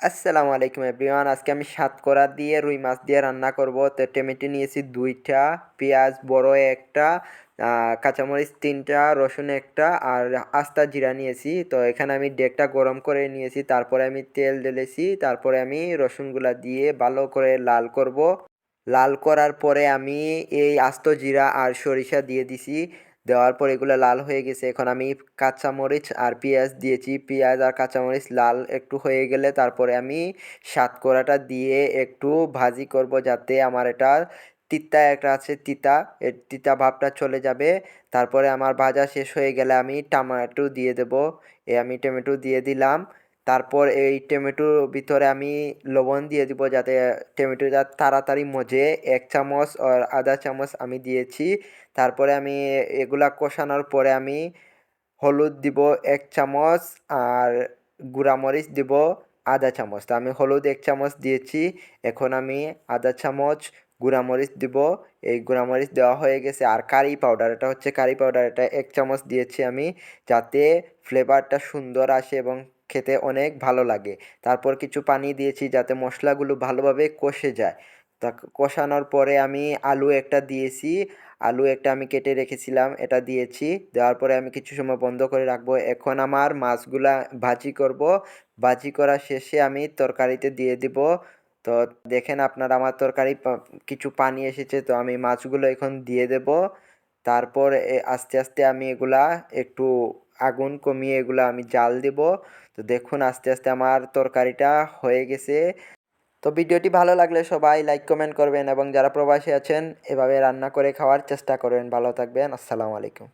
আসসালামু আলাইকুম এভরিওয়ান। আজকে আমি সাতকরা দিয়ে রুই মাছ দিয়ে রান্না করব। তো টমেটো নিয়েছি 2টা, পেঁয়াজ বড় একটা, কাঁচামরিচ 3টা, রসুন একটা আর আস্তা জিরা নিয়েছি। তো এখানে আমি ডেকটা গরম করে নিয়েছি, তারপরে আমি তেল ঢেলেছি, তারপরে আমি রসুনগুলা দিয়ে ভালো করে লাল করব। লাল করার পরে আমি এই আস্ত জিরা আর সরিষা দিয়ে দিছি। দেওয়ার পর এগুলো লাল হয়ে গেছে। এখন আমি কাঁচামরিচ আর পেঁয়াজ দিয়েছি। পেঁয়াজ আর কাঁচামরিচ লাল একটু হয়ে গেলে তারপরে আমি সাতকরাটা দিয়ে একটু ভাজি করব, যাতে আমার এটা তিতা একটা আছে, তিতা তিতা ভাবটা চলে যাবে। তারপরে আমার ভাজা শেষ হয়ে গেলে আমি টমেটো দিয়ে দেব। আমি টমেটো দিয়ে দিলাম। তারপর এই টমেটোর ভিতরে আমি লবণ দিয়ে দিব, যাতে টমেটোটা তাড়াতাড়ি মজে। 1 চামচ আর আধা চামচ আমি দিয়েছি। তারপরে আমি এগুলা কষানোর পরে আমি হলুদ দিব 1 চামচ আর গুঁড়ামরিচ দিব আধা চামচ। তো আমি হলুদ 1 চামচ দিয়েছি। এখন আমি আধা চামচ গুঁড়ামরিচ দিব। এই গুঁড়ামরিচ দেওয়া হয়ে গেছে। আর কারি পাউডার, এটা হচ্ছে কারি পাউডার, এটা 1 চামচ দিয়েছি আমি, যাতে ফ্লেভারটা সুন্দর আসে এবং খেতে অনেক ভালো লাগে। তারপর কিছু পানি দিয়েছি যাতে মশলাগুলো ভালোভাবে কষে যায়। তা কষানোর পরে আমি আলু একটা দিয়েছি। আলু একটা আমি কেটে রেখেছিলাম, এটা দিয়েছি। দেওয়ার পরে আমি কিছু সময় বন্ধ করে রাখবো। এখন আমার মাছগুলা ভাজি করব। ভাজি করা শেষে আমি তরকারিতে দিয়ে দিব। তো দেখেন আপনারা, আমার তরকারি কিছু পানি এসেছে, তো আমি মাছগুলো এখন দিয়ে দেব। তারপর আস্তে আস্তে আমি এগুলা একটু আগুন কমিয়ে এগুলা আমি জাল দেব। তো দেখুন আস্তে আস্তে আমার তরকারিটা হয়ে গেছে। তো ভিডিওটি ভালো লাগলে সবাই লাইক কমেন্ট করবেন এবং যারা প্রবাসী আছেন এভাবে রান্না করে খাওয়ার চেষ্টা করবেন। ভালো থাকবেন। আসসালামু আলাইকুম।